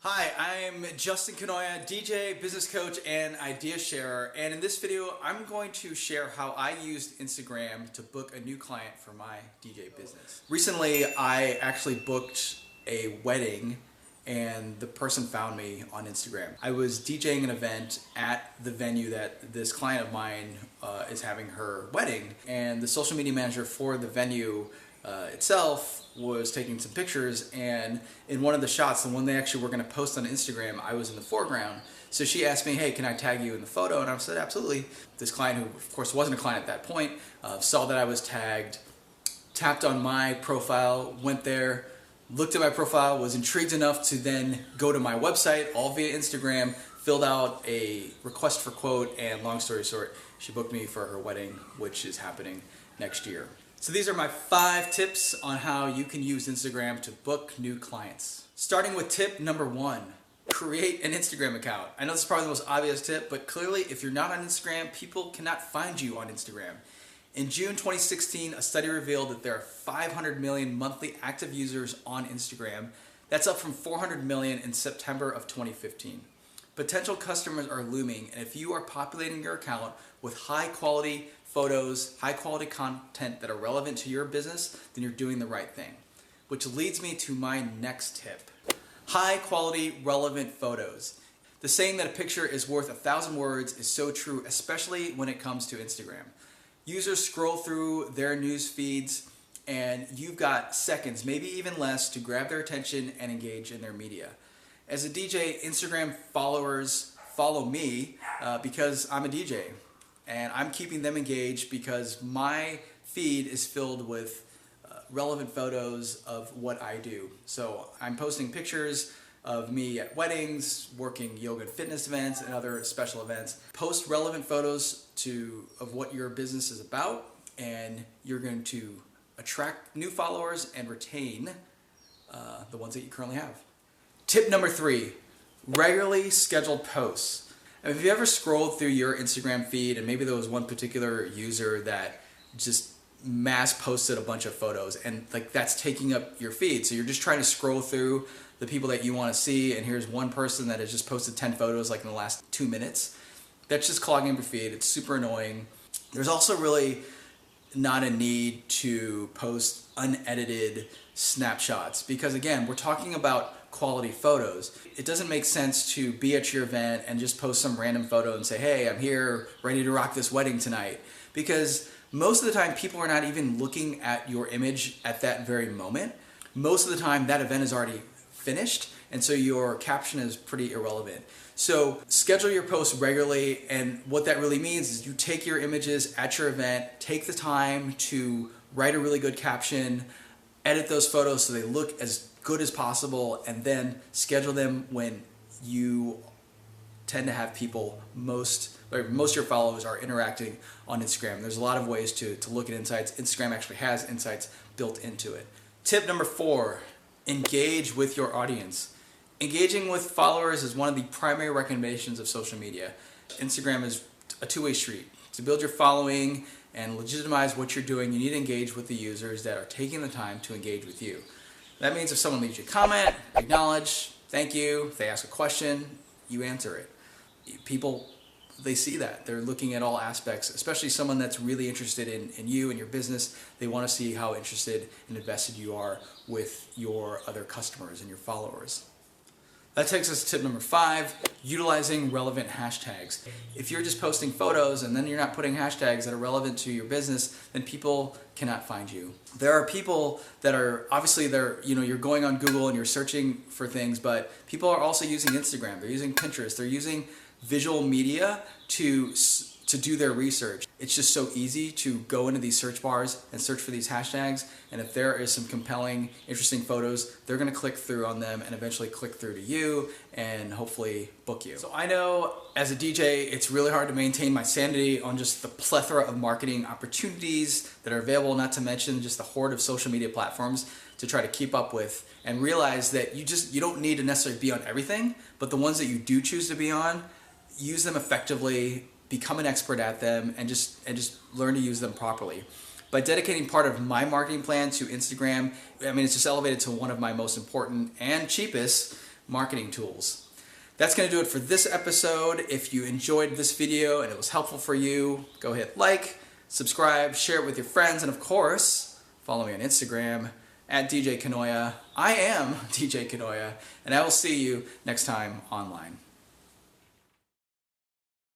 Hi, I'm Justin Kanoya, DJ, business coach, and idea sharer. And in this video, I'm going to share how I used Instagram to book a new client for my DJ business. Recently, I actually booked a wedding and the person found me on Instagram. I was DJing an event at the venue that this client of mine is having her wedding, and the social media manager for the venue itself was taking some pictures, and in one of the shots, the one they actually were going to post on Instagram, I was in the foreground. So she asked me, hey, can I tag you in the photo? And I said, absolutely. This client, who of course wasn't a client at that point, saw that I was tagged, tapped on my profile, went there, looked at my profile, was intrigued enough to then go to my website, all via Instagram, filled out a request for quote, and long story short, she booked me for her wedding, which is happening next year. So these are my 5 tips on how you can use Instagram to book new clients. Starting with tip number 1, create an Instagram account. I know this is probably the most obvious tip, but clearly if you're not on Instagram, people cannot find you on Instagram. In June 2016, a study revealed that there are 500 million monthly active users on Instagram. That's up from 400 million in September of 2015. Potential customers are looming, and if you are populating your account with high quality photos, high quality content that are relevant to your business, then you're doing the right thing. Which leads me to my next tip. High quality relevant photos. The saying that a picture is worth 1,000 words is so true, especially when it comes to Instagram. Users scroll through their news feeds and you've got seconds, maybe even less, to grab their attention and engage in their media. As a DJ, Instagram followers follow me because I'm a DJ. And I'm keeping them engaged because my feed is filled with relevant photos of what I do. So I'm posting pictures of me at weddings, working yoga and fitness events, and other special events. Post relevant photos of what your business is about, and you're going to attract new followers and retain the ones that you currently have. Tip number 3, regularly scheduled posts. Have you ever scrolled through your Instagram feed and maybe there was one particular user that just mass posted a bunch of photos, and like that's taking up your feed, so you're just trying to scroll through the people that you want to see, and here's one person that has just posted 10 photos like in the last 2 minutes. That's just clogging up your feed. It's super annoying. There's also really not a need to post unedited snapshots because, again, we're talking about quality photos. It doesn't make sense to be at your event and just post some random photo and say, hey, I'm here ready to rock this wedding tonight, because most of the time people are not even looking at your image at that very moment. Most of the time that event is already finished, and so your caption is pretty irrelevant. So schedule your posts regularly, and what that really means is you take your images at your event, take the time to write a really good caption, edit those photos so they look as good as possible, and then schedule them when you tend to have people, most of your followers are interacting on Instagram. There's a lot of ways to look at insights. Instagram actually has insights built into it. Tip number 4, engage with your audience. Engaging with followers is one of the primary recommendations of social media. Instagram is a two-way street. To build your following and legitimize what you're doing, you need to engage with the users that are taking the time to engage with you. That means if someone leaves you a comment, acknowledge, thank you. If they ask a question, you answer it. People, they see that. They're looking at all aspects, especially someone that's really interested in you and your business. They want to see how interested and invested you are with your other customers and your followers. That takes us to tip number 5, utilizing relevant hashtags. If you're just posting photos and then you're not putting hashtags that are relevant to your business, then people cannot find you. There are people that are, obviously you're going on Google and you're searching for things, but people are also using Instagram, they're using Pinterest, they're using visual media to do their research. It's just so easy to go into these search bars and search for these hashtags, and if there is some compelling, interesting photos, they're going to click through on them and eventually click through to you and hopefully book you. So I know as a DJ, it's really hard to maintain my sanity on just the plethora of marketing opportunities that are available, not to mention just the horde of social media platforms to try to keep up with, and realize that you don't need to necessarily be on everything, but the ones that you do choose to be on, use them effectively, become an expert at them, and just learn to use them properly. By dedicating part of my marketing plan to Instagram, I mean, it's just elevated to one of my most important and cheapest marketing tools. That's going to do it for this episode. If you enjoyed this video and it was helpful for you, go hit like, subscribe, share it with your friends, and of course, follow me on Instagram at djkanoya. I am djkanoya, and I will see you next time online.